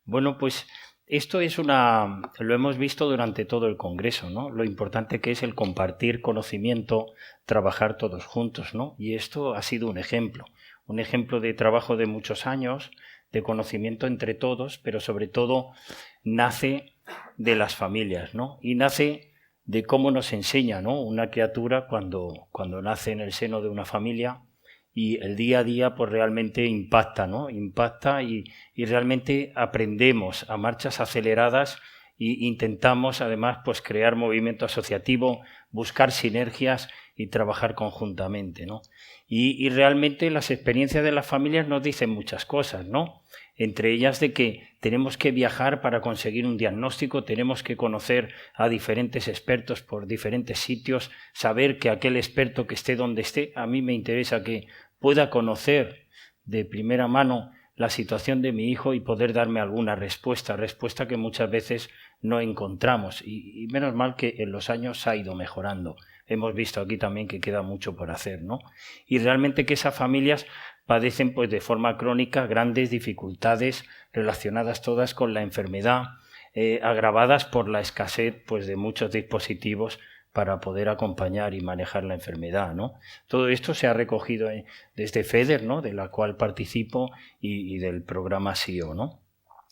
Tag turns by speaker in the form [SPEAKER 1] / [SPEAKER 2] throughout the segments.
[SPEAKER 1] Bueno, pues esto lo hemos visto durante todo el Congreso, ¿no? Lo importante que es el compartir conocimiento, trabajar todos juntos, ¿no? Y esto ha sido un ejemplo de trabajo de muchos años, de conocimiento entre todos, pero sobre todo nace de las familias, ¿no? Y nace de cómo nos enseña, ¿no? Una criatura cuando nace en el seno de una familia y el día a día pues realmente impacta, ¿no? Impacta y realmente aprendemos a marchas aceleradas e intentamos además pues crear movimiento asociativo, buscar sinergias y trabajar conjuntamente, ¿no? Y realmente las experiencias de las familias nos dicen muchas cosas, ¿no? Entre ellas de que tenemos que viajar para conseguir un diagnóstico, tenemos que conocer a diferentes expertos por diferentes sitios, saber que aquel experto que esté donde esté, a mí me interesa que pueda conocer de primera mano la situación de mi hijo y poder darme alguna respuesta que muchas veces no encontramos y menos mal que en los años ha ido mejorando. Hemos visto aquí también que queda mucho por hacer, ¿no? Y realmente que esas familias padecen pues de forma crónica grandes dificultades relacionadas todas con la enfermedad, agravadas por la escasez pues de muchos dispositivos para poder acompañar y manejar la enfermedad, ¿no? Todo esto se ha recogido desde FEDER, ¿no? De la cual participo y del programa SIO, ¿no?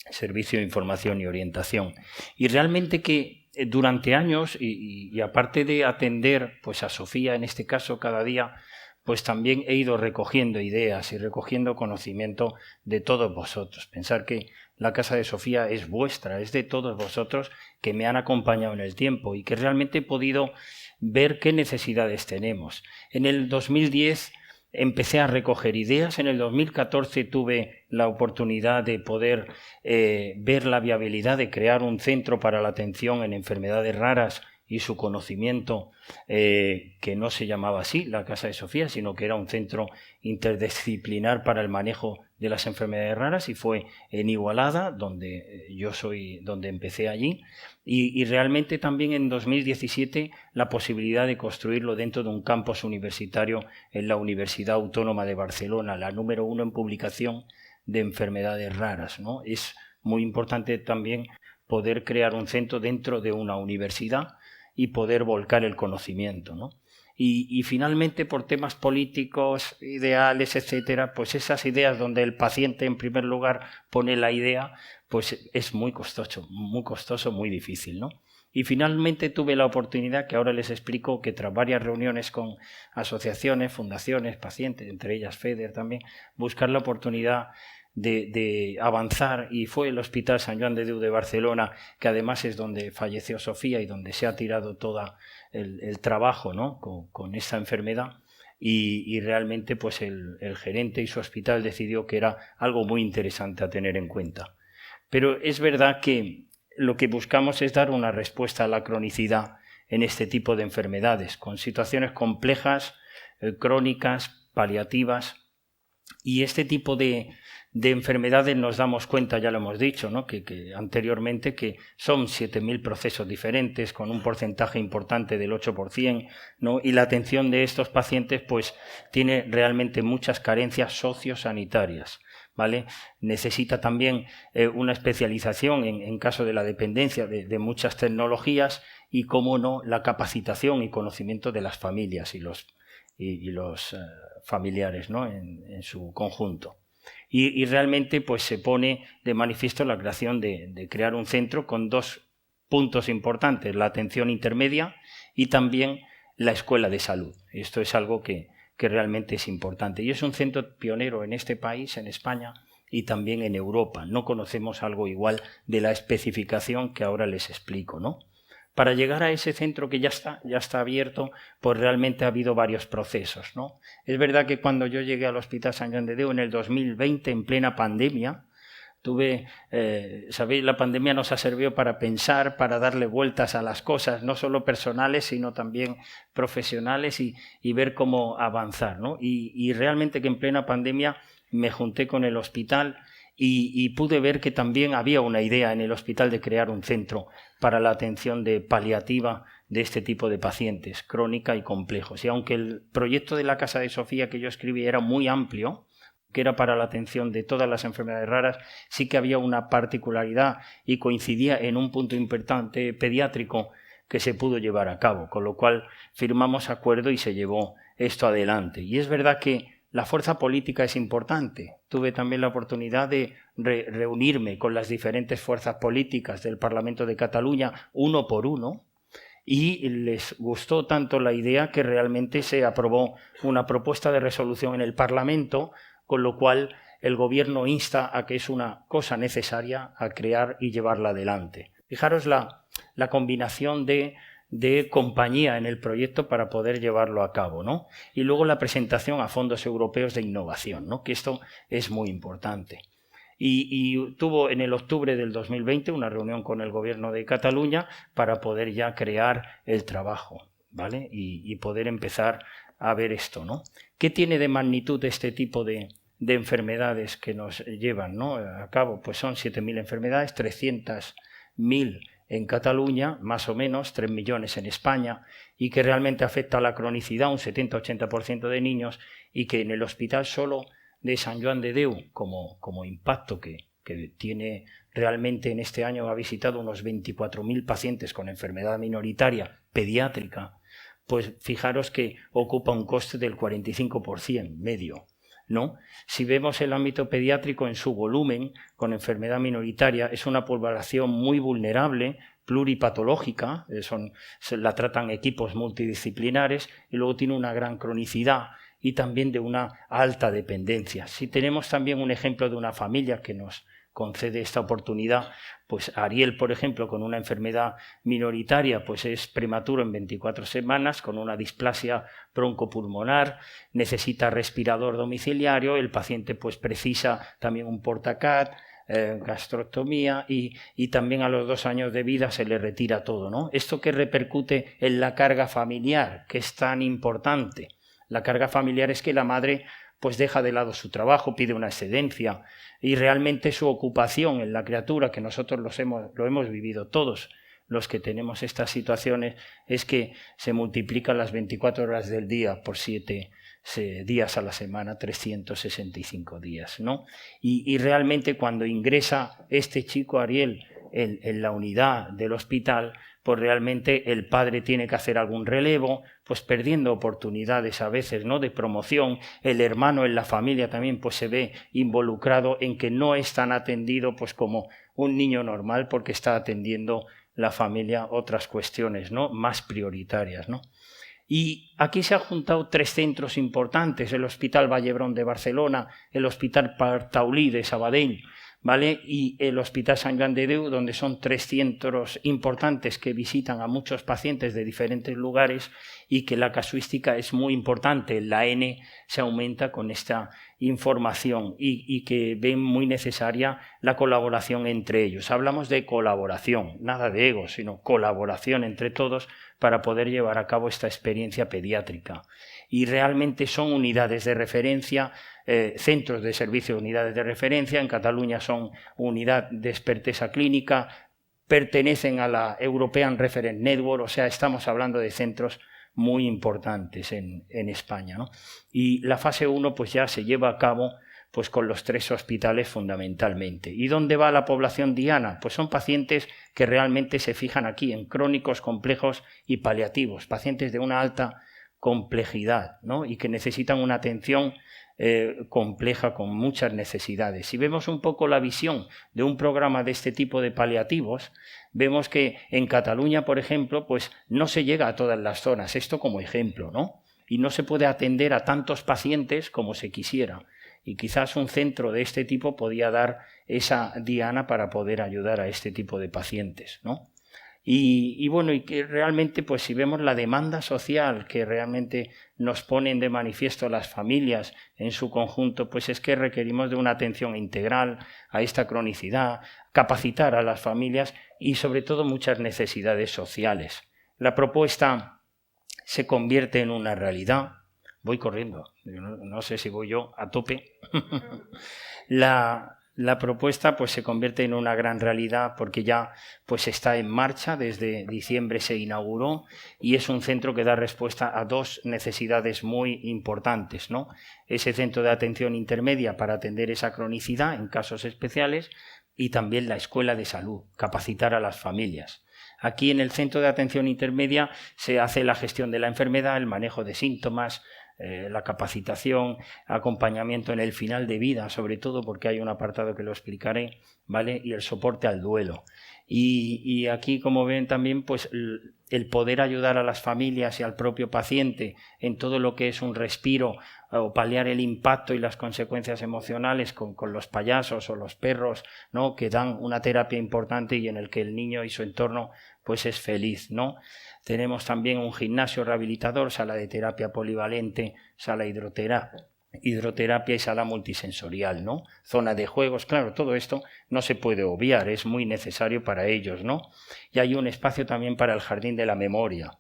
[SPEAKER 1] Servicio de Información y Orientación. Y realmente que durante años, y aparte de atender pues a Sofía en este caso cada día, pues también he ido recogiendo ideas y recogiendo conocimiento de todos vosotros. Pensar que la Casa de Sofía es vuestra, es de todos vosotros que me han acompañado en el tiempo y que realmente he podido ver qué necesidades tenemos. En el 2010 empecé a recoger ideas, en el 2014 tuve la oportunidad de poder ver la viabilidad de crear un centro para la atención en enfermedades raras y su conocimiento, que no se llamaba así, la Casa de Sofía, sino que era un centro interdisciplinar para el manejo de las enfermedades raras y fue en Igualada, donde donde empecé allí, y realmente también en 2017 la posibilidad de construirlo dentro de un campus universitario en la Universidad Autónoma de Barcelona, la número 1 en publicación de enfermedades raras, ¿no? Es muy importante también poder crear un centro dentro de una universidad y poder volcar el conocimiento, ¿no? Y finalmente, por temas políticos, ideales, etcétera, pues esas ideas donde el paciente en primer lugar pone la idea, pues es muy costoso, muy difícil, ¿no? Y finalmente tuve la oportunidad, que ahora les explico, que tras varias reuniones con asociaciones, fundaciones, pacientes, entre ellas FEDER también, buscar la oportunidad de avanzar, y fue el Hospital Sant Joan de Déu de Barcelona, que además es donde falleció Sofía y donde se ha tirado todo el trabajo, ¿no? con esta enfermedad, y realmente pues el gerente y su hospital decidió que era algo muy interesante a tener en cuenta. Pero es verdad que lo que buscamos es dar una respuesta a la cronicidad en este tipo de enfermedades, con situaciones complejas, crónicas, paliativas, y este tipo de enfermedades nos damos cuenta, ya lo hemos dicho, ¿no? que anteriormente, que son 7.000 procesos diferentes con un porcentaje importante del 8%, ¿no? Y la atención de estos pacientes pues tiene realmente muchas carencias sociosanitarias, ¿vale? Necesita también una especialización en caso de la dependencia de muchas tecnologías y, cómo no, la capacitación y conocimiento de las familias y los familiares, ¿no? en su conjunto. Y realmente pues se pone de manifiesto la creación de crear un centro con dos puntos importantes: la atención intermedia y también la escuela de salud. Esto es algo que realmente es importante. Y es un centro pionero en este país, en España, y también en Europa. No conocemos algo igual de la especificación que ahora les explico, ¿no? Para llegar a ese centro que ya está abierto, pues realmente ha habido varios procesos, ¿no? Es verdad que cuando yo llegué al Hospital Sant Joan de Déu en el 2020, en plena pandemia, sabéis, la pandemia nos ha servido para pensar, para darle vueltas a las cosas, no solo personales, sino también profesionales, y ver cómo avanzar, ¿no? Y realmente que en plena pandemia me junté con el hospital y pude ver que también había una idea en el hospital de crear un centro para la atención paliativa de este tipo de pacientes, crónica y complejos. Y aunque el proyecto de la Casa de Sofía que yo escribí era muy amplio, que era para la atención de todas las enfermedades raras, sí que había una particularidad y coincidía en un punto importante pediátrico que se pudo llevar a cabo, con lo cual firmamos acuerdo y se llevó esto adelante. Y es verdad que la fuerza política es importante. Tuve también la oportunidad de reunirme con las diferentes fuerzas políticas del Parlamento de Cataluña, uno por uno, y les gustó tanto la idea que realmente se aprobó una propuesta de resolución en el Parlamento, con lo cual el Gobierno insta a que es una cosa necesaria a crear y llevarla adelante. Fijaros la combinación de compañía en el proyecto para poder llevarlo a cabo, ¿no? Y luego la presentación a fondos europeos de innovación, ¿no? Que esto es muy importante. Y tuvo en el octubre del 2020 una reunión con el Gobierno de Cataluña para poder ya crear el trabajo, ¿vale? Y poder empezar a ver esto, ¿no? ¿Qué tiene de magnitud este tipo de enfermedades que nos llevan, ¿no? a cabo? Pues son 7.000 enfermedades, 300.000 en Cataluña, más o menos, 3 millones en España, y que realmente afecta a la cronicidad, un 70-80% de niños, y que en el hospital solo de Sant Joan de Déu, como impacto que tiene realmente en este año, ha visitado unos 24.000 pacientes con enfermedad minoritaria pediátrica, pues fijaros que ocupa un coste del 45% medio, ¿no? Si vemos el ámbito pediátrico en su volumen, con enfermedad minoritaria, es una población muy vulnerable, pluripatológica, la tratan equipos multidisciplinares y luego tiene una gran cronicidad y también de una alta dependencia. Si tenemos también un ejemplo de una familia que nos concede esta oportunidad, pues Ariel, por ejemplo, con una enfermedad minoritaria, pues es prematuro en 24 semanas, con una displasia broncopulmonar, necesita respirador domiciliario, el paciente pues precisa también un portacat, gastroctomía y también a los 2 años de vida se le retira todo, ¿no? Esto que repercute en la carga familiar, que es tan importante. La carga familiar es que la madre pues deja de lado su trabajo, pide una excedencia y realmente su ocupación en la criatura, que nosotros lo hemos vivido todos los que tenemos estas situaciones, es que se multiplican las 24 horas del día por 7 días a la semana, 365 días, ¿no? Y realmente cuando ingresa este chico Ariel en la unidad del hospital, pues realmente el padre tiene que hacer algún relevo, pues perdiendo oportunidades a veces, ¿no?, de promoción. El hermano en la familia también pues se ve involucrado en que no es tan atendido pues como un niño normal, porque está atendiendo la familia otras cuestiones, ¿no?, más prioritarias, ¿no? Y aquí se han juntado 3 centros importantes, el Hospital Vallebrón de Barcelona, el Hospital Taulí de Sabadell, ¿vale?, y el Hospital Sant Joan de Déu, donde son 3 centros importantes que visitan a muchos pacientes de diferentes lugares y que la casuística es muy importante. La N se aumenta con esta información y que ven muy necesaria la colaboración entre ellos. Hablamos de colaboración, nada de ego, sino colaboración entre todos para poder llevar a cabo esta experiencia pediátrica. Y realmente son unidades de referencia, centros de servicio de unidades de referencia. En Cataluña son unidad de expertesa clínica, pertenecen a la European Reference Network, o sea, estamos hablando de centros muy importantes en España, ¿no? Y la fase 1 pues ya se lleva a cabo pues con los 3 hospitales fundamentalmente. ¿Y dónde va la población diana? Pues son pacientes que realmente se fijan aquí en crónicos, complejos y paliativos, pacientes de una alta complejidad, ¿no?, y que necesitan una atención compleja con muchas necesidades. Si vemos un poco la visión de un programa de este tipo de paliativos, vemos que en Cataluña, por ejemplo, pues no se llega a todas las zonas, esto como ejemplo, ¿no?, y no se puede atender a tantos pacientes como se quisiera. Y quizás un centro de este tipo podía dar esa diana para poder ayudar a este tipo de pacientes, ¿no? Y bueno, y que realmente, pues si vemos la demanda social que realmente nos ponen de manifiesto las familias en su conjunto, pues es que requerimos de una atención integral a esta cronicidad, capacitar a las familias y sobre todo muchas necesidades sociales. La propuesta se convierte en una realidad. Voy corriendo, no sé si voy yo a tope. La la propuesta pues se convierte en una gran realidad porque ya pues está en marcha, desde diciembre se inauguró y es un centro que da respuesta a dos necesidades muy importantes, ¿no? Ese centro de atención intermedia para atender esa cronicidad en casos especiales y también la escuela de salud, capacitar a las familias. Aquí en el centro de atención intermedia se hace la gestión de la enfermedad, el manejo de síntomas, la capacitación, acompañamiento en el final de vida, sobre todo porque hay un apartado que lo explicaré, ¿vale? Y el soporte al duelo. Y aquí, como ven también, pues el poder ayudar a las familias y al propio paciente en todo lo que es un respiro o paliar el impacto y las consecuencias emocionales con los payasos o los perros, ¿no? Que dan una terapia importante y en el que el niño y su entorno pues es feliz, ¿no? Tenemos también un gimnasio rehabilitador, sala de terapia polivalente, sala hidroterapia y sala multisensorial, ¿no? Zona de juegos, claro, todo esto no se puede obviar, es muy necesario para ellos, ¿no? Y hay un espacio también para el jardín de la memoria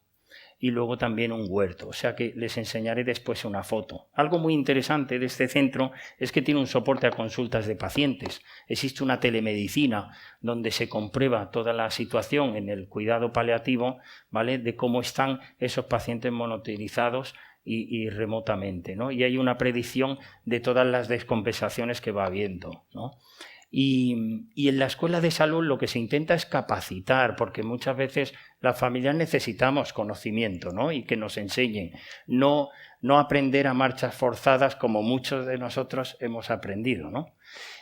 [SPEAKER 1] y luego también un huerto, o sea que les enseñaré después una foto. Algo muy interesante de este centro es que tiene un soporte a consultas de pacientes. Existe una telemedicina donde se comprueba toda la situación en el cuidado paliativo, ¿vale? De cómo están esos pacientes monitorizados y remotamente, ¿no? Y hay una predicción de todas las descompensaciones que va habiendo, ¿no? Y en la escuela de salud lo que se intenta es capacitar, porque muchas veces las familias necesitamos conocimiento, ¿no? Y que nos enseñen, no aprender a marchas forzadas como muchos de nosotros hemos aprendido, ¿no?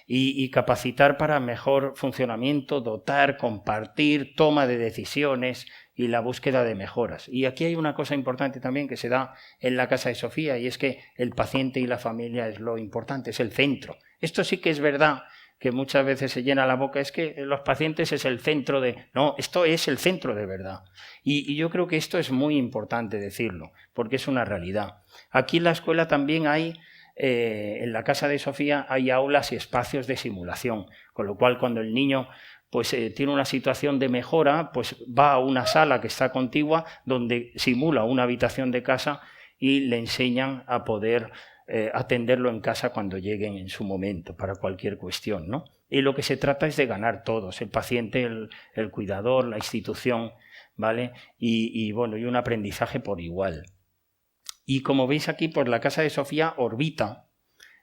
[SPEAKER 1] Y capacitar para mejor funcionamiento, dotar, compartir, toma de decisiones y la búsqueda de mejoras. Y aquí hay una cosa importante también que se da en la Casa de Sofía y es que el paciente y la familia es lo importante, es el centro. Esto sí que es verdad que muchas veces se llena la boca, es que los pacientes es el centro de... No, esto es el centro de verdad. Y yo creo que esto es muy importante decirlo, porque es una realidad. Aquí en la escuela también hay, en la Casa de Sofía, hay aulas y espacios de simulación, con lo cual cuando el niño pues tiene una situación de mejora, pues va a una sala que está contigua donde simula una habitación de casa y le enseñan a poder atenderlo en casa cuando lleguen en su momento para cualquier cuestión, ¿no? Y lo que se trata es de ganar todos, el paciente, el cuidador, la institución, ¿vale? Y un aprendizaje por igual. Y como veis aquí, pues la Casa de Sofía orbita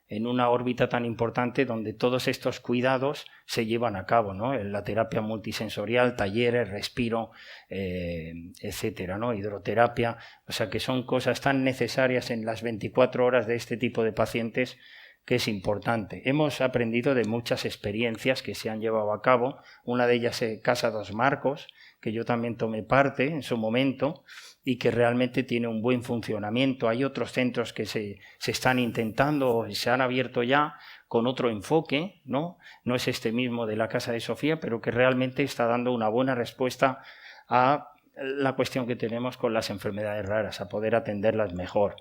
[SPEAKER 1] en una órbita tan importante donde todos estos cuidados se llevan a cabo, ¿no? En la terapia multisensorial, talleres, respiro, etcétera, ¿no? Hidroterapia, o sea que son cosas tan necesarias en las 24 horas de este tipo de pacientes que es importante. Hemos aprendido de muchas experiencias que se han llevado a cabo, una de ellas es Casa Dos Marcos, que yo también tomé parte en su momento y que realmente tiene un buen funcionamiento. Hay otros centros que se están intentando, se han abierto ya con otro enfoque, ¿no? No es este mismo de la Casa de Sofía, pero que realmente está dando una buena respuesta a la cuestión que tenemos con las enfermedades raras, a poder atenderlas mejor.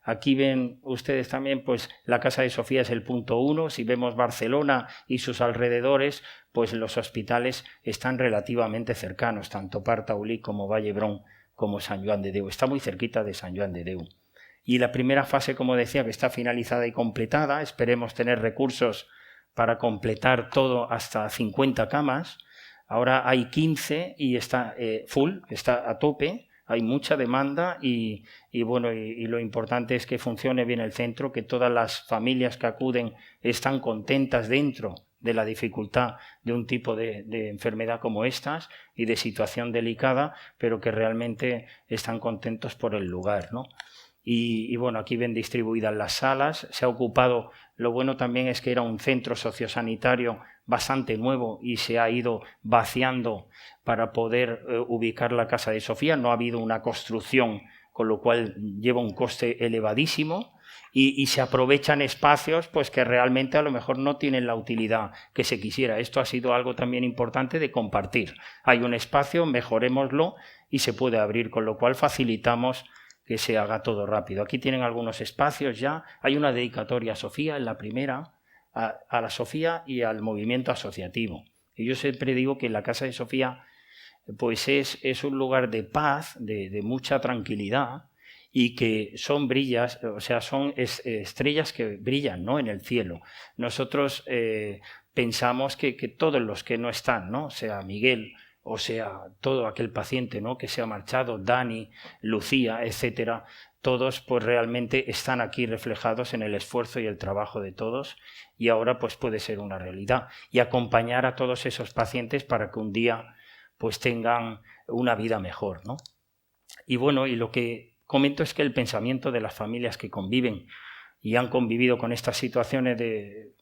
[SPEAKER 1] Aquí ven ustedes también, pues la Casa de Sofía es el punto 1. Si vemos Barcelona y sus alrededores, pues los hospitales están relativamente cercanos, tanto Partaulí como Vallebrón, como Sant Joan de Déu. Está muy cerquita de Sant Joan de Déu. Y la primera fase, como decía, que está finalizada y completada. Esperemos tener recursos para completar todo hasta 50 camas. Ahora hay 15 y está full, está a tope. Hay mucha demanda y lo importante es que funcione bien el centro, que todas las familias que acuden están contentas dentro de la dificultad de un tipo de enfermedad como estas y de situación delicada, pero que realmente están contentos por el lugar, ¿no? Y aquí ven distribuidas las salas. Se ha ocupado, lo bueno también es que era un centro sociosanitario bastante nuevo y se ha ido vaciando para poder ubicar la Casa de Sofía. No ha habido una construcción, con lo cual lleva un coste elevadísimo y se aprovechan espacios pues que realmente a lo mejor no tienen la utilidad que se quisiera. Esto ha sido algo también importante de compartir. Hay un espacio, mejorémoslo y se puede abrir, con lo cual facilitamos que se haga todo rápido. Aquí tienen algunos espacios ya. Hay una dedicatoria a Sofía en la primera, a la Sofía y al movimiento asociativo. Y yo siempre digo que la Casa de Sofía pues es un lugar de paz, de mucha tranquilidad y que son son estrellas que brillan, ¿no? En el cielo. Nosotros pensamos que todos los que no están, ¿no? Sea Miguel o sea todo aquel paciente, ¿no?, que se ha marchado, Dani, Lucía, etcétera, todos pues realmente están aquí reflejados en el esfuerzo y el trabajo de todos, y ahora pues puede ser una realidad, y acompañar a todos esos pacientes para que un día pues tengan una vida mejor, ¿no? Y bueno, y lo que comento es que el pensamiento de las familias que conviven y han convivido con estas situaciones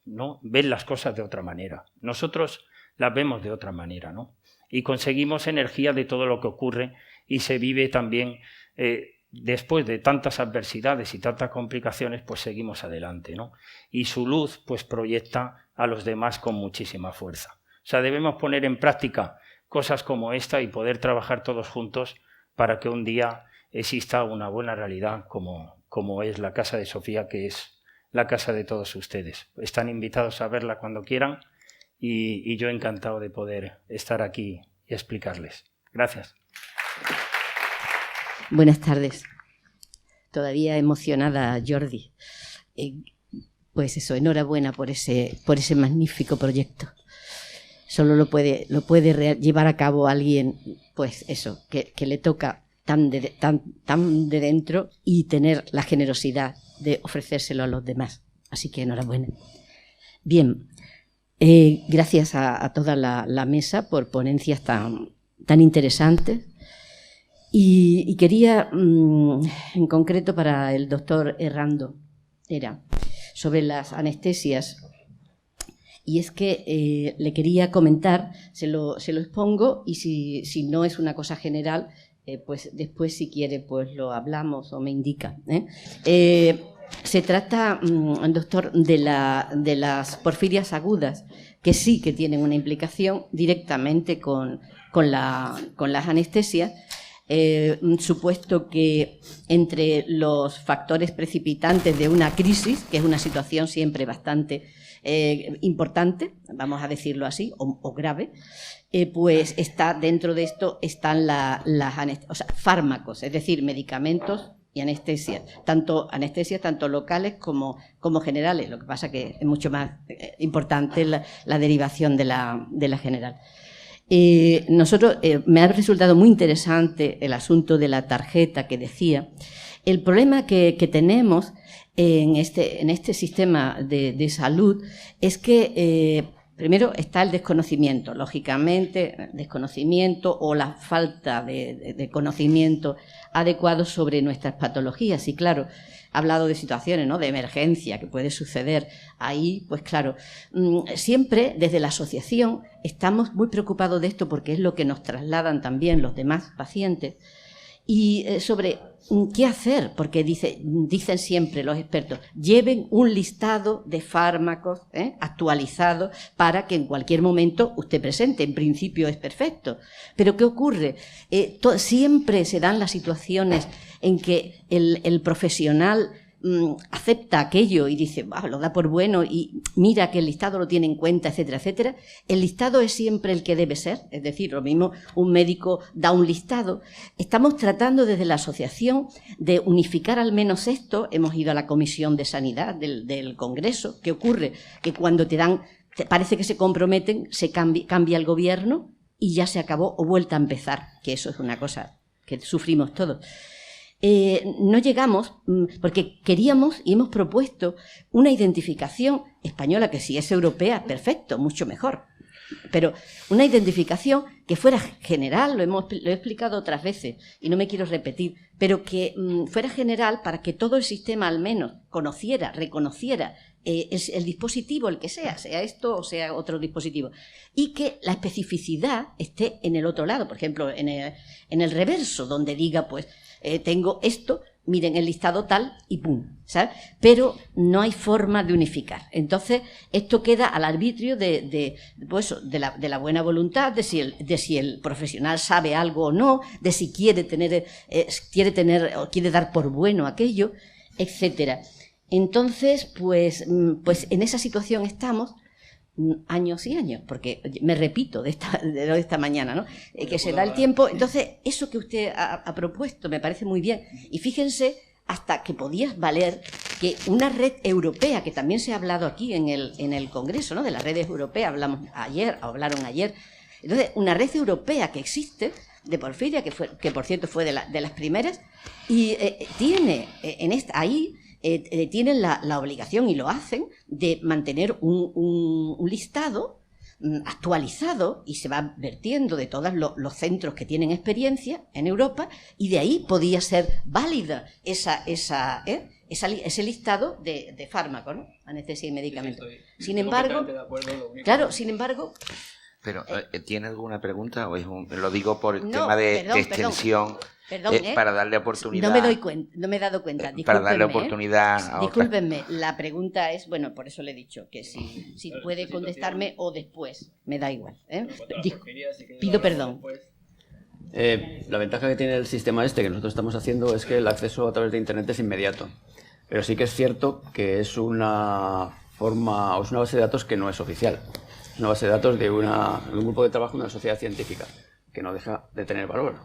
[SPEAKER 1] ¿no?, ven las cosas de otra manera. Nosotros las vemos de otra manera, ¿no? Y conseguimos energía de todo lo que ocurre, y se vive también, después de tantas adversidades y tantas complicaciones, pues seguimos adelante, ¿no? Y su luz pues proyecta a los demás con muchísima fuerza. O sea, debemos poner en práctica cosas como esta y poder trabajar todos juntos para que un día exista una buena realidad como es la Casa de Sofía, que es la casa de todos ustedes. Están invitados a verla cuando quieran, y yo encantado de poder estar aquí y explicarles. Gracias.
[SPEAKER 2] Buenas tardes. Todavía emocionada, Jordi. Pues eso, enhorabuena por ese magnífico proyecto. Solo lo puede llevar a cabo alguien, pues eso, que le toca tan de dentro, y tener la generosidad de ofrecérselo a los demás. Así que enhorabuena. Bien, gracias a toda la mesa por ponencias tan interesantes. Y quería, en concreto para el doctor Errando, sobre las anestesias. Y es que le quería comentar, se lo expongo, y si no es una cosa general, pues después, si quiere, pues lo hablamos o me indica. Se trata, doctor, de las porfirias agudas, que sí que tienen una implicación directamente con las anestesias, supuesto que entre los factores precipitantes de una crisis, que es una situación siempre bastante importante, vamos a decirlo así, o grave, pues está dentro de esto están fármacos, es decir, medicamentos y anestesias, tanto locales como generales. Lo que pasa que es mucho más importante la derivación de la general. Nosotros, me ha resultado muy interesante el asunto de la tarjeta que decía. El problema que tenemos en este sistema de salud es que primero está el desconocimiento, lógicamente, desconocimiento o la falta de conocimiento adecuado sobre nuestras patologías. Y claro, ha hablado de situaciones, ¿no?, de emergencia que puede suceder ahí, pues claro, siempre desde la asociación estamos muy preocupados de esto, porque es lo que nos trasladan también los demás pacientes, y sobre qué hacer, porque dicen siempre los expertos, lleven un listado de fármacos actualizado para que en cualquier momento usted presente. En principio es perfecto, pero ¿qué ocurre? Siempre se dan las situaciones en que el profesional acepta aquello y dice, lo da por bueno y mira que el listado lo tiene en cuenta, etcétera, etcétera. El listado es siempre el que debe ser, es decir, lo mismo un médico da un listado. Estamos tratando desde la asociación de unificar al menos esto. Hemos ido a la Comisión de Sanidad del Congreso. ¿Qué ocurre? Que cuando parece que se comprometen, se cambia el gobierno y ya se acabó, o vuelta a empezar, que eso es una cosa que sufrimos todos. No llegamos, porque queríamos y hemos propuesto una identificación española, que si es europea, perfecto, mucho mejor, pero una identificación que fuera general, lo he explicado otras veces y no me quiero repetir, pero que fuera general para que todo el sistema al menos conociera, reconociera el dispositivo, el que sea esto o sea otro dispositivo, y que la especificidad esté en el otro lado, por ejemplo, en el reverso, donde diga, pues, tengo esto, miren el listado tal y pum, ¿sabes? Pero no hay forma de unificar. Entonces, esto queda al arbitrio de la buena voluntad, de si el profesional sabe algo o no, de si quiere tener o quiere dar por bueno aquello, etcétera. Entonces, pues en esa situación estamos años y años, porque me repito de esta mañana, ¿no? Que se da el tiempo. Entonces, eso que usted ha propuesto me parece muy bien. Y fíjense hasta que podía valer que una red europea, que también se ha hablado aquí en el Congreso, ¿no? De las redes europeas, hablaron ayer. Entonces, una red europea que existe de porfiria, que por cierto fue de las primeras, y tiene tienen la obligación, y lo hacen, de mantener un listado actualizado, y se va vertiendo de todos los centros que tienen experiencia en Europa, y de ahí podía ser válida ese listado de fármacos, ¿no? Anestesia y medicamentos. Sin embargo,
[SPEAKER 3] Pero, ¿tiene alguna pregunta? O lo digo por el tema de extensión, para darle oportunidad.
[SPEAKER 2] No me he dado cuenta.
[SPEAKER 3] Para darle oportunidad a
[SPEAKER 2] Discúlpenme, la pregunta es, bueno, por eso le he dicho que si puede contestarme o después, me da igual. Pido perdón.
[SPEAKER 4] La ventaja que tiene el sistema que nosotros estamos haciendo es que el acceso a través de Internet es inmediato. Pero sí que es cierto que es una base de datos que no es oficial. Es una base de datos de un grupo de trabajo de una sociedad científica, que no deja de tener valor.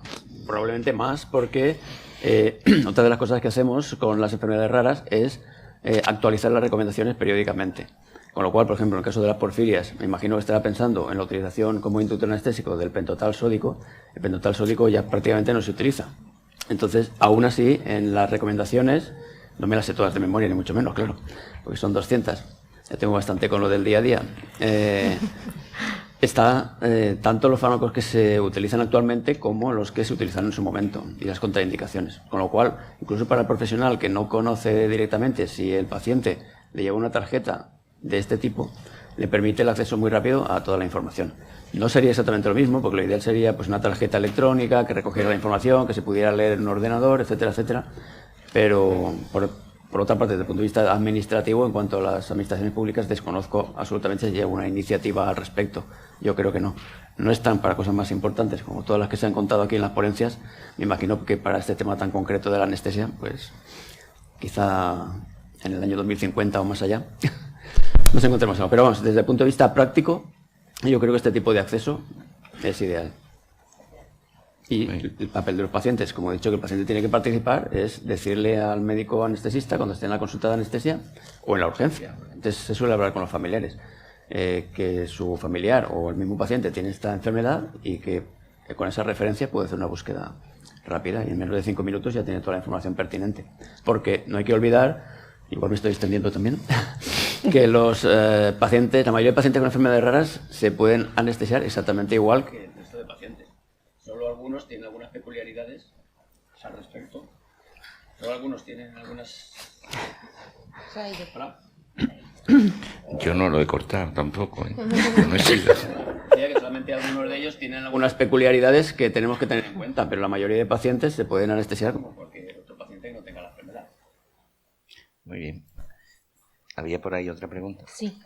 [SPEAKER 4] Probablemente más porque otra de las cosas que hacemos con las enfermedades raras es actualizar las recomendaciones periódicamente. Con lo cual, por ejemplo, en el caso de las porfirias, me imagino que estará pensando en la utilización como inductor anestésico del pentotal sódico. El pentotal sódico ya prácticamente no se utiliza. Entonces, aún así, en las recomendaciones, no me las sé todas de memoria, ni mucho menos, claro, porque son 200. Ya tengo bastante con lo del día a día. Está tanto los fármacos que se utilizan actualmente como los que se utilizaron en su momento y las contraindicaciones. Con lo cual, incluso para el profesional que no conoce directamente si el paciente le lleva una tarjeta de este tipo, le permite el acceso muy rápido a toda la información. No sería exactamente lo mismo, porque lo ideal sería pues una tarjeta electrónica que recogiera la información, que se pudiera leer en un ordenador, etcétera, etcétera. Pero por otra parte, desde el punto de vista administrativo, en cuanto a las administraciones públicas, desconozco absolutamente si hay alguna iniciativa al respecto. Yo creo que no. No están para cosas más importantes, como todas las que se han contado aquí en las ponencias. Me imagino que para este tema tan concreto de la anestesia, pues quizá en el año 2050 o más allá nos encontremos algo. Pero vamos, desde el punto de vista práctico, yo creo que este tipo de acceso es ideal. Y el papel de los pacientes, como he dicho que el paciente tiene que participar, es decirle al médico anestesista cuando esté en la consulta de anestesia o en la urgencia. Entonces se suele hablar con los familiares, que su familiar o el mismo paciente tiene esta enfermedad y que con esa referencia puede hacer una búsqueda rápida y en menos de 5 minutos ya tiene toda la información pertinente. Porque no hay que olvidar, igual me estoy extendiendo también, que los pacientes, la mayoría de pacientes con enfermedades raras se pueden anestesiar exactamente igual que el resto de pacientes. Solo algunos tienen algunas peculiaridades al respecto. Solo algunos tienen algunas... Hola.
[SPEAKER 3] Yo no lo he cortado tampoco, no he sido.
[SPEAKER 4] Decía que solamente algunos de ellos tienen algunas peculiaridades que tenemos que tener en cuenta, pero la mayoría de pacientes se pueden anestesiar como cualquier otro paciente que no tenga la enfermedad.
[SPEAKER 3] Muy bien. ¿Había por ahí otra pregunta?
[SPEAKER 5] Sí.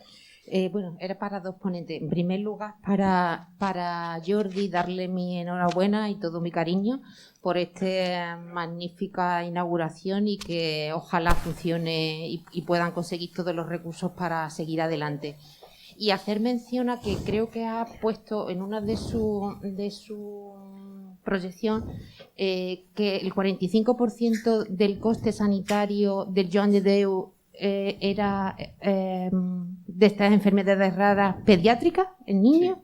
[SPEAKER 5] Bueno, era para dos ponentes. En primer lugar, para Jordi, darle mi enhorabuena y todo mi cariño por esta magnífica inauguración y que ojalá funcione y puedan conseguir todos los recursos para seguir adelante. Y hacer mención a que creo que ha puesto en una de su proyección que el 45% del coste sanitario del Joan de Déu era de estas enfermedades raras pediátricas en niños.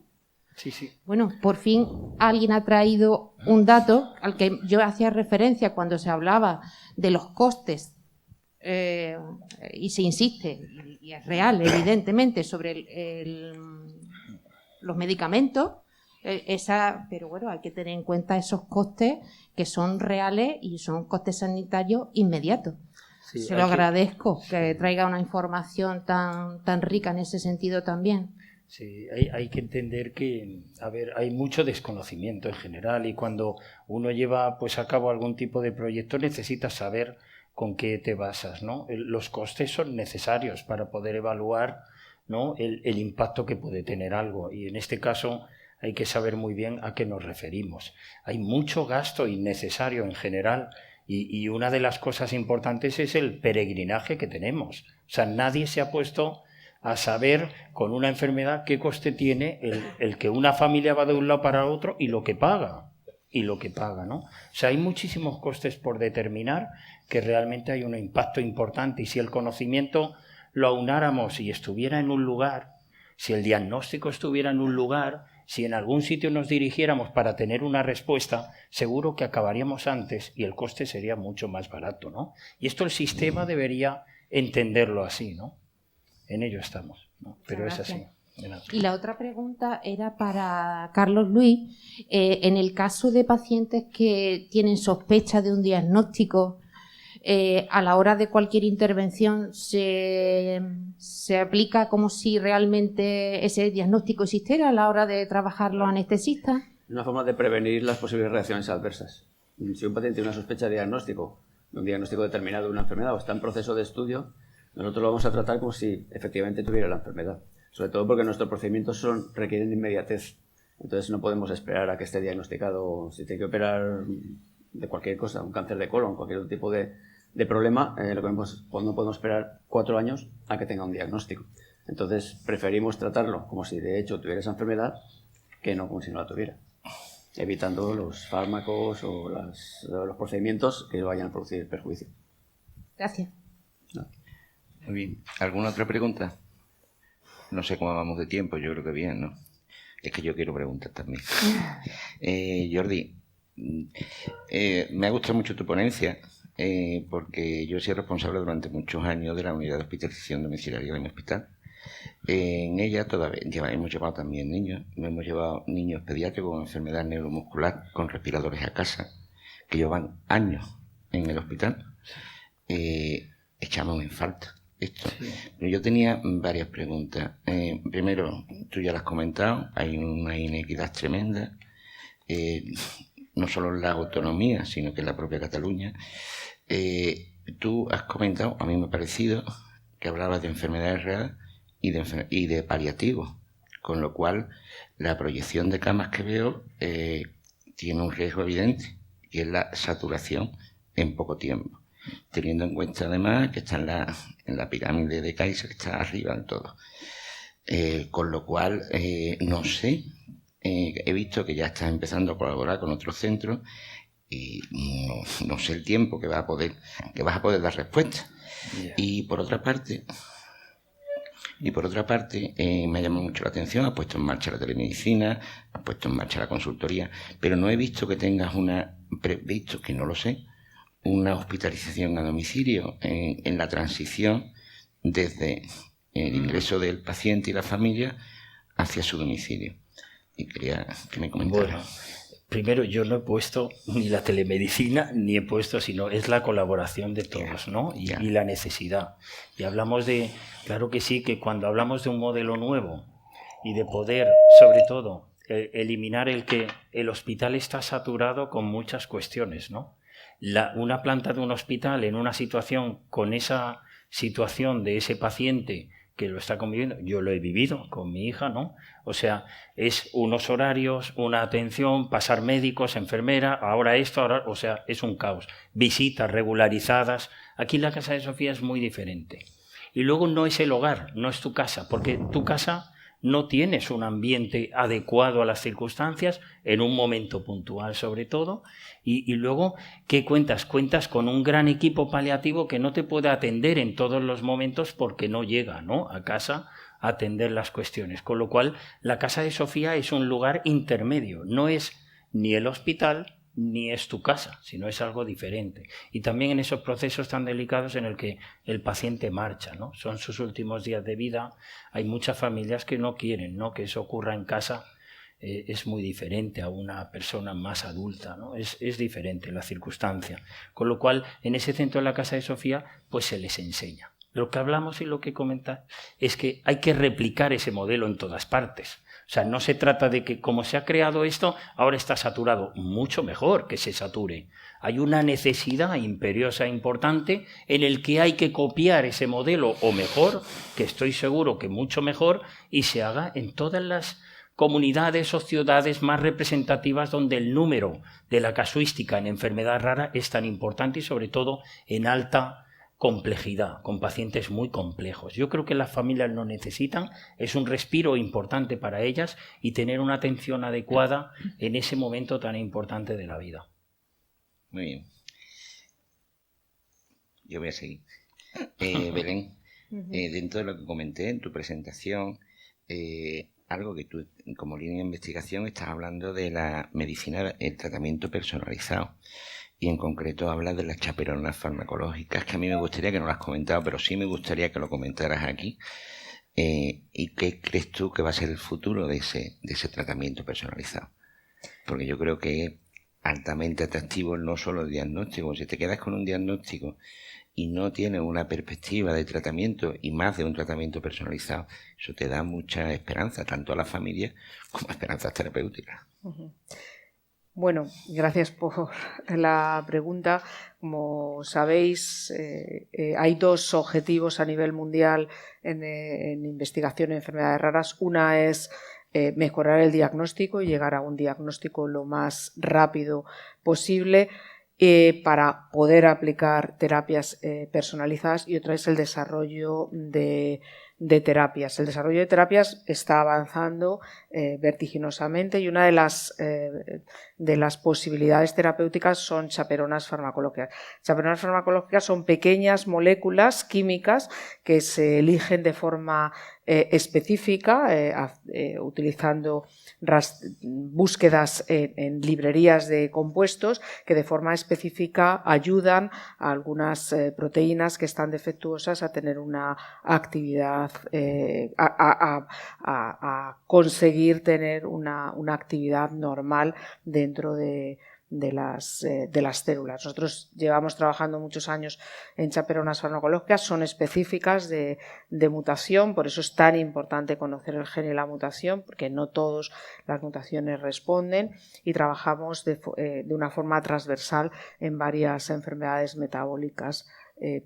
[SPEAKER 1] Sí.
[SPEAKER 5] Bueno, por fin alguien ha traído un dato al que yo hacía referencia cuando se hablaba de los costes y se insiste, y es real, evidentemente, sobre los medicamentos, pero bueno, hay que tener en cuenta esos costes que son reales y son costes sanitarios inmediatos. Sí, se lo agradezco que traiga una información tan rica en ese sentido también.
[SPEAKER 1] Sí, hay que entender que, hay mucho desconocimiento en general y cuando uno lleva pues a cabo algún tipo de proyecto necesitas saber con qué te basas, ¿no? Los costes son necesarios para poder evaluar, ¿no?, el impacto que puede tener algo y en este caso hay que saber muy bien a qué nos referimos. Hay mucho gasto innecesario en general. Y una de las cosas importantes es el peregrinaje que tenemos. O sea, nadie se ha puesto a saber con una enfermedad qué coste tiene el que una familia va de un lado para otro y lo que paga. y lo que paga, ¿no? O sea, hay muchísimos costes por determinar que realmente hay un impacto importante, y si el conocimiento lo aunáramos y estuviera en un lugar, si el diagnóstico estuviera en un lugar, si en algún sitio nos dirigiéramos para tener una respuesta, seguro que acabaríamos antes y el coste sería mucho más barato, ¿no? Y esto el sistema debería entenderlo así, ¿no? En ello estamos, ¿no? Pero es así.
[SPEAKER 5] Y la otra pregunta era para Carlos Luis. En el caso de pacientes que tienen sospecha de un diagnóstico, a la hora de cualquier intervención se aplica como si realmente ese diagnóstico existiera a la hora de trabajar los anestesistas.
[SPEAKER 4] Es una forma de prevenir las posibles reacciones adversas. Si un paciente tiene una sospecha de diagnóstico, de un diagnóstico determinado de una enfermedad o está en proceso de estudio, nosotros lo vamos a tratar como si efectivamente tuviera la enfermedad. Sobre todo porque nuestros procedimientos requieren de inmediatez. Entonces no podemos esperar a que esté diagnosticado. Si tiene que operar de cualquier cosa, un cáncer de colon, cualquier otro tipo de problema, lo que no podemos esperar 4 años a que tenga un diagnóstico. Entonces preferimos tratarlo como si de hecho tuviera esa enfermedad que no como si no la tuviera, evitando los fármacos o los procedimientos que vayan a producir perjuicio.
[SPEAKER 5] Gracias.
[SPEAKER 3] No. Muy bien. ¿Alguna otra pregunta? No sé cómo vamos de tiempo, yo creo que bien, ¿no? Es que yo quiero preguntar también. Jordi, me ha gustado mucho tu ponencia, porque yo he sido responsable durante muchos años de la unidad de hospitalización domiciliaria de mi hospital. En ella todavía hemos llevado también niños, hemos llevado niños pediátricos con enfermedad neuromuscular, con respiradores a casa, que llevan años en el hospital. Echamos en falta esto. Sí. Pero yo tenía varias preguntas. Primero, tú ya lo has comentado, hay una inequidad tremenda, no solo en la autonomía, sino que en la propia Cataluña. Tú has comentado, a mí me ha parecido, que hablabas de enfermedades raras y de paliativos, con lo cual la proyección de camas que veo tiene un riesgo evidente, que es la saturación en poco tiempo, teniendo en cuenta además que está en la pirámide de Kaiser, que está arriba en todo. Con lo cual, no sé, he visto que ya estás empezando a colaborar con otros centros y no sé el tiempo que vas a poder dar respuesta. Yeah. Y por otra parte, me ha llamado mucho la atención, has puesto en marcha la telemedicina, has puesto en marcha la consultoría, pero no he visto que tengas visto que no lo sé, una hospitalización a domicilio en la transición desde el ingreso del paciente y la familia hacia su domicilio. Y quería que me comentaras.
[SPEAKER 1] Bueno, primero yo no he puesto ni la telemedicina ni he puesto, sino es la colaboración de todos, ¿no? Y la necesidad. Y hablamos claro que sí, que cuando hablamos de un modelo nuevo y de poder, sobre todo, eliminar el que el hospital está saturado con muchas cuestiones, ¿no? Una planta de un hospital en una situación con esa situación de ese paciente que lo está conviviendo, yo lo he vivido con mi hija, ¿no? O sea, es unos horarios, una atención, pasar médicos, enfermera, ahora esto, o sea, es un caos. Visitas regularizadas. Aquí la casa de Sofía es muy diferente. Y luego no es el hogar, no es tu casa, porque tu casa no tienes un ambiente adecuado a las circunstancias, en un momento puntual sobre todo, y luego, ¿qué cuentas? Cuentas con un gran equipo paliativo que no te puede atender en todos los momentos porque no llega, ¿no?, a casa a atender las cuestiones. Con lo cual, la casa de Sofía es un lugar intermedio, no es ni el hospital ni es tu casa, sino es algo diferente. Y también en esos procesos tan delicados en el que el paciente marcha, ¿no? Son sus últimos días de vida. Hay muchas familias que no quieren, ¿no?, que eso ocurra en casa. Es muy diferente a una persona más adulta, ¿no? Es diferente la circunstancia. Con lo cual, en ese centro de la casa de Sofía, pues se les enseña. Lo que hablamos y lo que comentas es que hay que replicar ese modelo en todas partes. O sea, no se trata de que como se ha creado esto, ahora está saturado. Mucho mejor que se sature. Hay una necesidad imperiosa importante en el que hay que copiar ese modelo, o mejor, que estoy seguro que mucho mejor, y se haga en todas las comunidades o ciudades más representativas donde el número de la casuística en enfermedad rara es tan importante y sobre todo en alta complejidad, con pacientes muy complejos. Yo creo que las familias lo necesitan, es un respiro importante para ellas y tener una atención adecuada en ese momento tan importante de la vida.
[SPEAKER 3] Muy bien. Yo voy a seguir. Belén, dentro de lo que comenté en tu presentación, algo que tú como línea de investigación estás hablando de la medicina, el tratamiento personalizado. Y en concreto hablas de las chaperonas farmacológicas, que a mí me gustaría que no lo has comentado, pero sí me gustaría que lo comentaras aquí. ¿Y qué crees tú que va a ser el futuro de ese tratamiento personalizado? Porque yo creo que es altamente atractivo no solo el diagnóstico. Si te quedas con un diagnóstico y no tienes una perspectiva de tratamiento y más de un tratamiento personalizado, eso te da mucha esperanza, tanto a las familias como esperanzas terapéuticas.
[SPEAKER 6] Uh-huh. Bueno, gracias por la pregunta. Como sabéis, hay dos objetivos a nivel mundial en investigación en enfermedades raras. Una es mejorar el diagnóstico y llegar a un diagnóstico lo más rápido posible para poder aplicar terapias personalizadas, y otra es el desarrollo de terapias. El desarrollo de terapias está avanzando vertiginosamente, y una de las posibilidades terapéuticas son chaperonas farmacológicas. Chaperonas farmacológicas son pequeñas moléculas químicas que se eligen de forma específica utilizando búsquedas en librerías de compuestos que de forma específica ayudan a algunas proteínas que están defectuosas a tener una actividad, a conseguir tener una actividad normal dentro de las células. Nosotros llevamos trabajando muchos años en chaperonas farmacológicas, son específicas de mutación, por eso es tan importante conocer el gen y la mutación, porque no todas las mutaciones responden, y trabajamos de una forma transversal en varias enfermedades metabólicas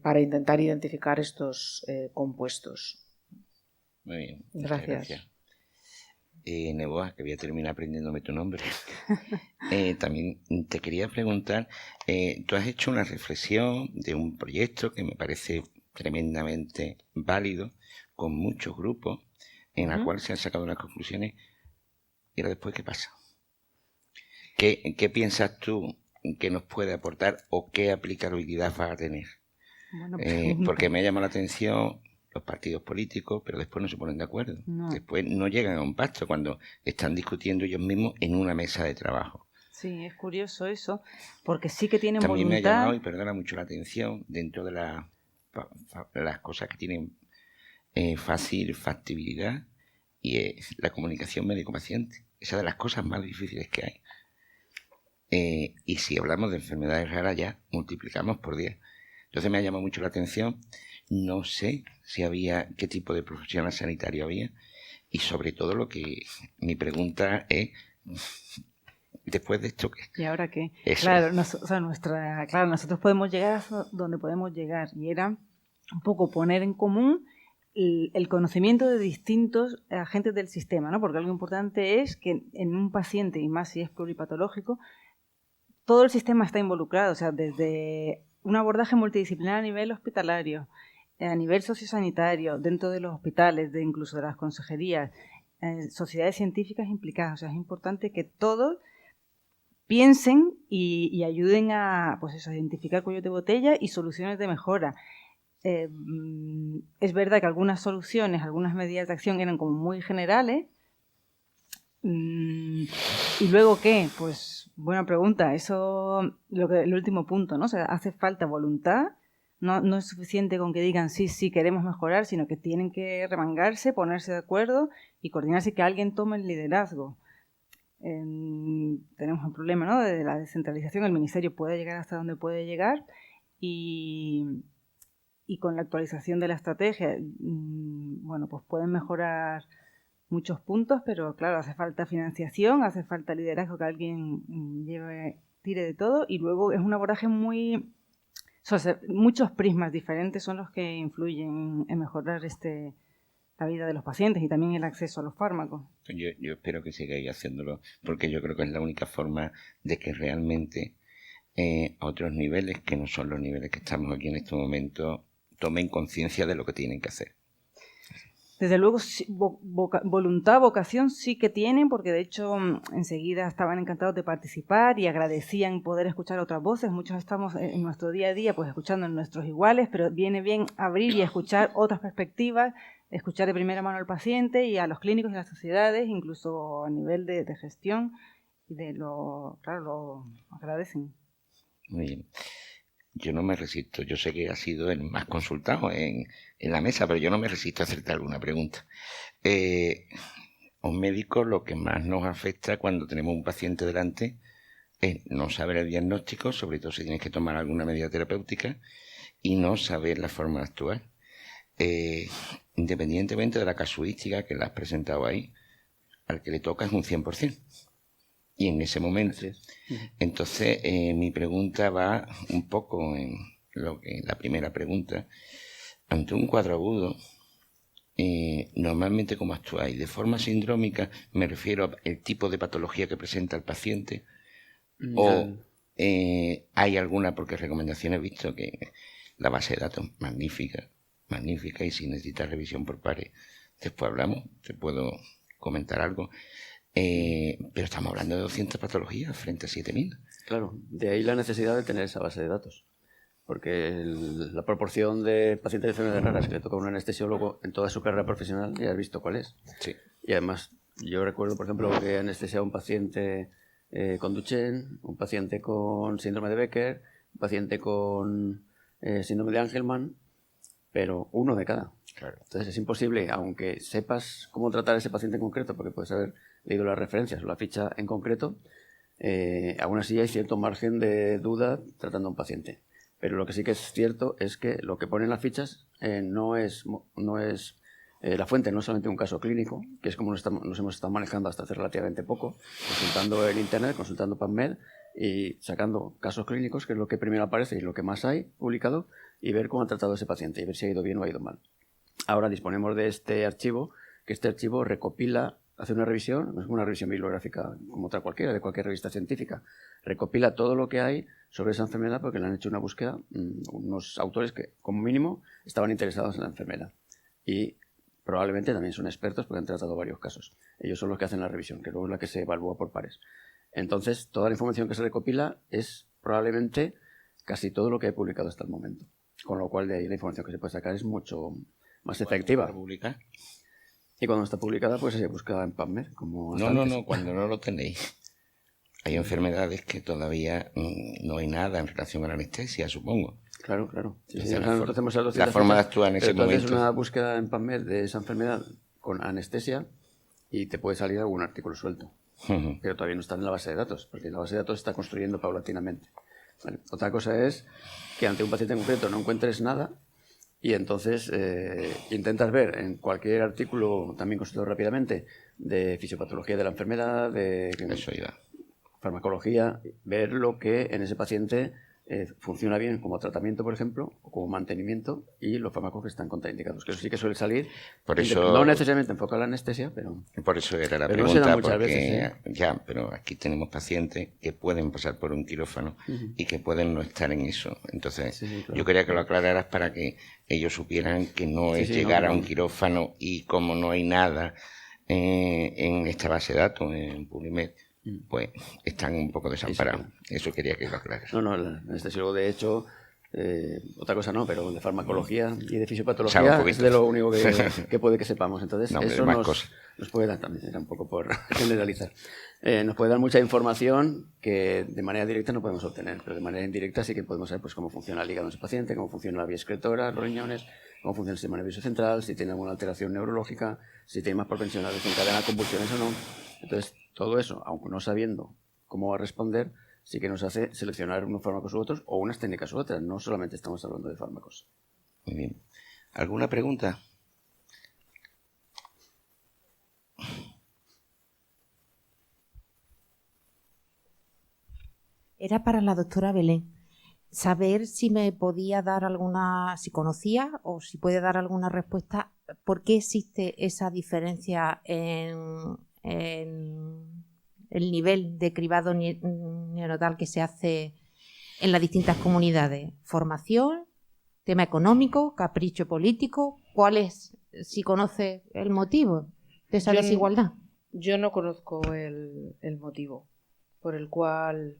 [SPEAKER 6] para intentar identificar estos compuestos.
[SPEAKER 3] Muy bien.
[SPEAKER 6] Gracias.
[SPEAKER 3] Neboa, que voy a terminar aprendiéndome tu nombre. También te quería preguntar, tú has hecho una reflexión de un proyecto que me parece tremendamente válido, con muchos grupos, en la cual se han sacado unas conclusiones. ¿Y después qué pasa? ¿Qué piensas tú que nos puede aportar o qué aplicabilidad va a tener?
[SPEAKER 7] Bueno,
[SPEAKER 3] porque me ha llamado la atención los partidos políticos, pero después no se ponen de acuerdo.
[SPEAKER 7] No.
[SPEAKER 3] Después no llegan a un pacto cuando están discutiendo ellos mismos en una mesa de trabajo.
[SPEAKER 7] Sí, es curioso eso, porque sí que tienen
[SPEAKER 3] También
[SPEAKER 7] voluntad.
[SPEAKER 3] me ha llamado y perdona mucho la atención dentro de las cosas que tienen fácil factibilidad, y es la comunicación médico-paciente. Esa de las cosas más difíciles que hay. Y si hablamos de enfermedades raras ya multiplicamos por 10. Entonces me ha llamado mucho la atención. No sé si había, qué tipo de profesional sanitario había, y sobre todo mi pregunta es, después de esto, ¿qué?
[SPEAKER 7] ¿Y ahora qué?
[SPEAKER 3] Eso.
[SPEAKER 7] Claro, nosotros podemos llegar a donde podemos llegar, y era un poco poner en común el conocimiento de distintos agentes del sistema, ¿no? Porque algo importante es que en un paciente, y más si es pluripatológico, todo el sistema está involucrado, o sea, desde un abordaje multidisciplinar a nivel hospitalario, a nivel sociosanitario, dentro de los hospitales, incluso de las consejerías, sociedades científicas implicadas. O sea, es importante que todos piensen y ayuden a identificar cuellos de botella y soluciones de mejora. Es verdad que algunas soluciones, algunas medidas de acción eran como muy generales. ¿Y luego qué? Pues buena pregunta. Eso, el último punto, ¿no? O sea, hace falta voluntad. No es suficiente con que digan sí, queremos mejorar, sino que tienen que remangarse, ponerse de acuerdo y coordinarse, que alguien tome el liderazgo. Tenemos un problema, ¿no? De la descentralización. El ministerio puede llegar hasta donde puede llegar, y con la actualización de la estrategia, bueno, pues pueden mejorar muchos puntos, pero claro, hace falta financiación, hace falta liderazgo, que alguien tire de todo, y luego es un abordaje muchos prismas diferentes son los que influyen en mejorar la vida de los pacientes y también el acceso a los fármacos.
[SPEAKER 3] Yo espero que sigáis haciéndolo, porque yo creo que es la única forma de que realmente a otros niveles, que no son los niveles que estamos aquí en este momento, tomen conciencia de lo que tienen que hacer.
[SPEAKER 7] Desde luego, voluntad, vocación sí que tienen, porque de hecho enseguida estaban encantados de participar y agradecían poder escuchar otras voces. Muchos estamos en nuestro día a día pues escuchando a nuestros iguales, pero viene bien abrir y escuchar otras perspectivas, escuchar de primera mano al paciente y a los clínicos y las sociedades, incluso a nivel de gestión, y lo agradecen.
[SPEAKER 3] Muy bien. Yo no me resisto, yo sé que ha sido el más consultado en la mesa, pero yo no me resisto a hacerte alguna pregunta. Un médico lo que más nos afecta cuando tenemos un paciente delante es no saber el diagnóstico, sobre todo si tienes que tomar alguna medida terapéutica, y no saber la forma de actuar. Independientemente de la casuística que la has presentado ahí, al que le toca es un 100%. Y en ese momento. Entonces, mi pregunta va un poco en lo que la primera pregunta. Ante un cuadro agudo, normalmente, ¿cómo actuáis? ¿De forma sindrómica? Me refiero al tipo de patología que presenta el paciente. ¿O hay alguna? Porque recomendaciones he visto que la base de datos, magnífica, y si necesitas revisión por pares, después hablamos, te puedo comentar algo. Pero estamos hablando de 200 patologías frente a 7.000.
[SPEAKER 4] Claro, de ahí la necesidad de tener esa base de datos. Porque la proporción de pacientes de enfermedades raras que le toca a un anestesiólogo en toda su carrera profesional, ya has visto cuál es.
[SPEAKER 3] Sí.
[SPEAKER 4] Y además, yo recuerdo, por ejemplo, que anestesié a un paciente con Duchenne, un paciente con síndrome de Becker, un paciente con síndrome de Angelman, pero uno de cada.
[SPEAKER 3] Claro.
[SPEAKER 4] Entonces es imposible, aunque sepas cómo tratar a ese paciente en concreto, porque puedes haber leído las referencias o la ficha en concreto, aún así hay cierto margen de duda tratando a un paciente. Pero lo que sí que es cierto es que lo que ponen las fichas no es la fuente, no es solamente un caso clínico, que es como nos hemos estado manejando hasta hace relativamente poco, consultando en Internet, consultando PubMed y sacando casos clínicos, que es lo que primero aparece y lo que más hay publicado, y ver cómo ha tratado a ese paciente y ver si ha ido bien o ha ido mal. Ahora disponemos de este archivo, que este archivo recopila, hace una revisión, no es una revisión bibliográfica como otra cualquiera, de cualquier revista científica, recopila todo lo que hay sobre esa enfermedad porque le han hecho una búsqueda unos autores que, como mínimo, estaban interesados en la enfermedad. Y probablemente también son expertos porque han tratado varios casos. Ellos son los que hacen la revisión, que luego es la que se evalúa por pares. Entonces, toda la información que se recopila es probablemente casi todo lo que he publicado hasta el momento. Con lo cual, de ahí la información que se puede sacar es mucho más efectiva.
[SPEAKER 3] ¿Publicar?
[SPEAKER 4] Y cuando está publicada, pues se busca en PubMed. Como
[SPEAKER 3] No, cuando no lo tenéis. Hay enfermedades que todavía no hay nada en relación a la anestesia, supongo.
[SPEAKER 4] Claro. Sí,
[SPEAKER 3] nosotros hacemos la forma de actuar en ese momento.
[SPEAKER 4] Haces una búsqueda en PubMed de esa enfermedad con anestesia y te puede salir algún artículo suelto. Pero todavía no está en la base de datos, porque la base de datos se está construyendo paulatinamente. Vale. Otra cosa es que ante un paciente en concreto no encuentres nada y entonces intentas ver en cualquier artículo, también consultado rápidamente, de fisiopatología de la enfermedad, de farmacología, ver lo que en ese paciente funciona bien como tratamiento, por ejemplo, o como mantenimiento, y los fármacos que están contraindicados, que eso sí que suele salir.
[SPEAKER 3] Por eso,
[SPEAKER 4] no necesariamente enfocado en la anestesia, pero...
[SPEAKER 3] Por eso era la
[SPEAKER 4] pero
[SPEAKER 3] pregunta,
[SPEAKER 4] no se da muchas
[SPEAKER 3] porque
[SPEAKER 4] veces,
[SPEAKER 3] ya, pero aquí tenemos pacientes que pueden pasar por un quirófano y que pueden no estar en eso. Entonces, claro, yo quería que lo aclararas para que ellos supieran que no es llegar a un quirófano y como no hay nada en esta base de datos, en PubMed, pues están un poco desamparados. Eso quería que lo aclararas.
[SPEAKER 4] No, el anestesiólogo, de hecho, otra cosa no, pero de farmacología y de fisiopatología es de lo único que puede que sepamos. Entonces, eso nos puede dar, también era un poco por generalizar, nos puede dar mucha información que de manera directa no podemos obtener, pero de manera indirecta sí que podemos saber pues, cómo funciona el hígado en ese paciente, cómo funciona la vía excretora, los riñones, cómo funciona el sistema nervioso central, si tiene alguna alteración neurológica, si tiene más propensión a desencadenar convulsiones o no. Entonces, todo eso, aunque no sabiendo cómo va a responder, sí que nos hace seleccionar unos fármacos u otros o unas técnicas u otras. No solamente estamos hablando de fármacos.
[SPEAKER 3] Muy bien. ¿Alguna pregunta?
[SPEAKER 5] Era para la doctora Belén. Saber si me podía dar si conocía o si puede dar alguna respuesta, ¿por qué existe esa diferencia en el nivel de cribado neonatal que se hace en las distintas comunidades? ¿Formación ¿Tema económico? ¿Capricho político? ¿Cuál es, si conoce el motivo de esa desigualdad?
[SPEAKER 6] Yo no conozco el motivo por el cual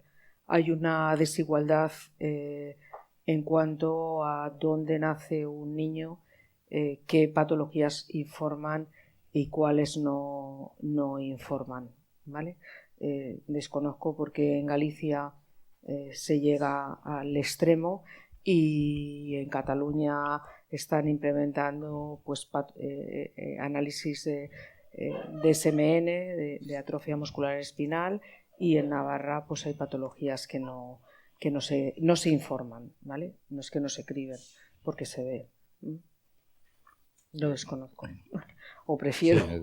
[SPEAKER 6] hay una desigualdad en cuanto a dónde nace un niño, qué patologías informan y cuáles no informan, ¿vale? Desconozco porque en Galicia se llega al extremo y en Cataluña están implementando pues análisis de SMN, de atrofia muscular espinal, y en Navarra pues hay patologías que no se informan, ¿vale? No es que no se escriben, porque se ve. Lo desconozco. O prefiero.
[SPEAKER 8] Sí,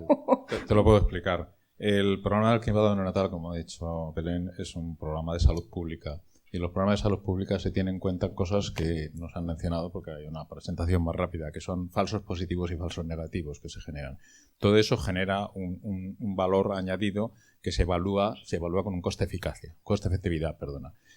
[SPEAKER 8] te lo puedo explicar. El programa del cribado neonatal, como ha dicho Belén, es un programa de salud pública. Y los programas de salud pública se tienen en cuenta cosas que nos han mencionado porque hay una presentación más rápida, que son falsos positivos y falsos negativos que se generan. Todo eso genera un valor añadido que se evalúa con un coste-efectividad,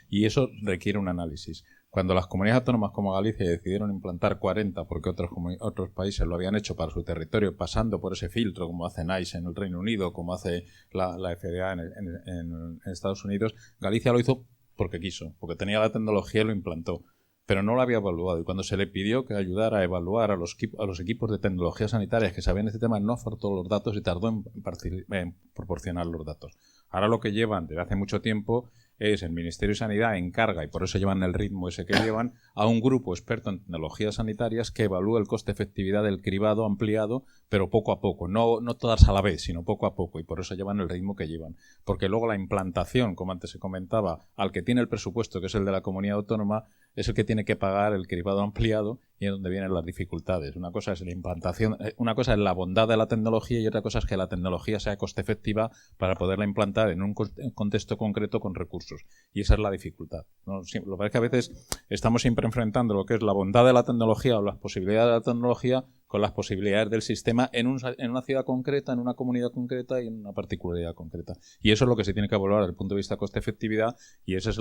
[SPEAKER 8] y eso requiere un análisis. Cuando las comunidades autónomas como Galicia decidieron implantar 40 porque otros países lo habían hecho para su territorio, pasando por ese filtro como hace NICE en el Reino Unido, como hace la FDA en Estados Unidos, Galicia lo hizo porque quiso, porque tenía la tecnología y lo implantó, pero no lo había evaluado. Y cuando se le pidió que ayudara a evaluar a los equipos de tecnologías sanitarias que sabían este tema, no aportó los datos y tardó en proporcionar los datos. Ahora lo que llevan desde hace mucho tiempo es el Ministerio de Sanidad encarga, y por eso llevan el ritmo ese que llevan, a un grupo experto en tecnologías sanitarias que evalúe el coste-efectividad del cribado ampliado, pero poco a poco, no todas a la vez, sino poco a poco, y por eso llevan el ritmo que llevan. Porque luego la implantación, como antes se comentaba, al que tiene el presupuesto, que es el de la comunidad autónoma, es el que tiene que pagar el cribado ampliado, y es donde vienen las dificultades. Una cosa es la implantación, una cosa es la bondad de la tecnología y otra cosa es que la tecnología sea coste efectiva para poderla implantar en un contexto concreto con recursos. Y esa es la dificultad, ¿no? Lo que pasa es que a veces estamos siempre enfrentando lo que es la bondad de la tecnología o las posibilidades de la tecnología con las posibilidades del sistema en una ciudad concreta, en una comunidad concreta y en una particularidad concreta. Y eso es lo que se tiene que evaluar desde el punto de vista coste-efectividad, y ese es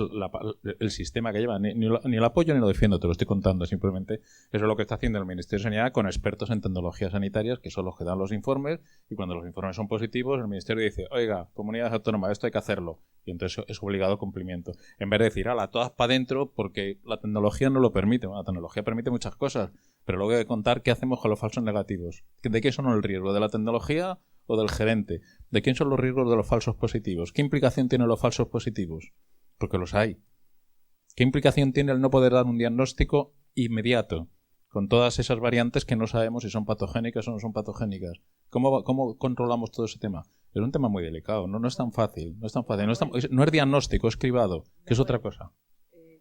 [SPEAKER 8] el sistema que lleva. Ni el apoyo ni lo defiendo, te lo estoy contando simplemente. Eso es lo que está haciendo el Ministerio de Sanidad con expertos en tecnologías sanitarias, que son los que dan los informes, y cuando los informes son positivos, el Ministerio dice, oiga, comunidades autónomas, esto hay que hacerlo. Y entonces es obligado cumplimiento. En vez de decir, ala, todas para adentro, porque la tecnología no lo permite. Bueno, la tecnología permite muchas cosas, pero luego hay que contar qué hacemos con los falsos negativos. ¿De qué son el riesgo? ¿De la tecnología o del gerente? ¿De quién son los riesgos de los falsos positivos? ¿Qué implicación tienen los falsos positivos? Porque los hay. ¿Qué implicación tiene el no poder dar un diagnóstico inmediato con todas esas variantes que no sabemos si son patogénicas o no son patogénicas? ¿Cómo controlamos todo ese tema? Es un tema muy delicado, no es tan fácil. No es diagnóstico, es cribado, que es otra cosa.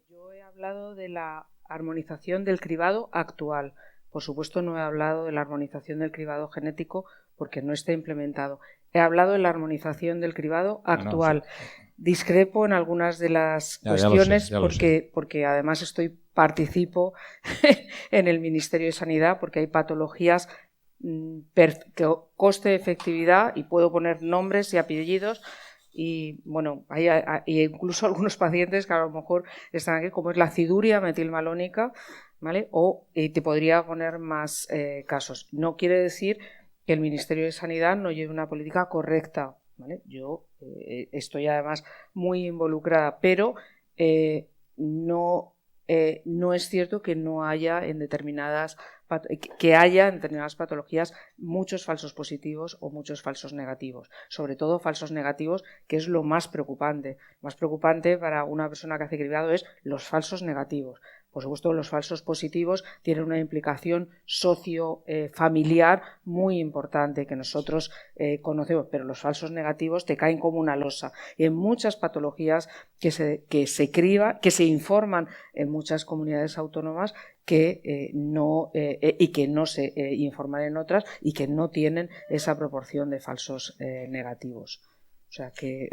[SPEAKER 6] Yo he hablado de la armonización del cribado actual. Por supuesto, no he hablado de la armonización del cribado genético porque no está implementado. He hablado de la armonización del cribado actual. Sí. Discrepo en algunas de las cuestiones porque además participo en el Ministerio de Sanidad, porque hay patologías que coste-efectividad, y puedo poner nombres y apellidos, y bueno, hay incluso algunos pacientes que a lo mejor están aquí, como es la aciduria metilmalónica, ¿vale? O te podría poner más casos. No quiere decir que el Ministerio de Sanidad no lleve una política correcta, ¿vale? Yo estoy además muy involucrada, pero no es cierto que no haya en determinadas patologías muchos falsos positivos o muchos falsos negativos, sobre todo falsos negativos, que es lo más preocupante. Más preocupante para una persona que hace cribado es los falsos negativos. Por supuesto, los falsos positivos tienen una implicación socio-familiar muy importante que nosotros conocemos, pero los falsos negativos te caen como una losa. Y en muchas patologías que se informan en muchas comunidades autónomas que no se informan en otras y que no tienen esa proporción de falsos negativos. O sea que...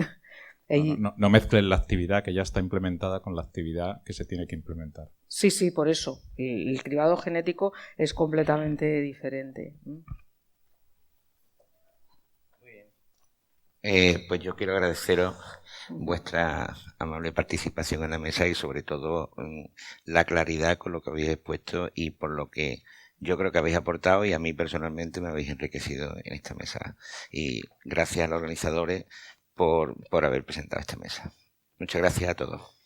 [SPEAKER 8] No mezclen la actividad que ya está implementada con la actividad que se tiene que implementar.
[SPEAKER 6] Sí, por eso. El cribado genético es completamente diferente.
[SPEAKER 3] Muy bien. Pues yo quiero agradeceros vuestra amable participación en la mesa y sobre todo la claridad con lo que habéis expuesto y por lo que yo creo que habéis aportado y a mí personalmente me habéis enriquecido en esta mesa. Y gracias a los organizadores por haber presentado esta mesa. Muchas gracias a todos.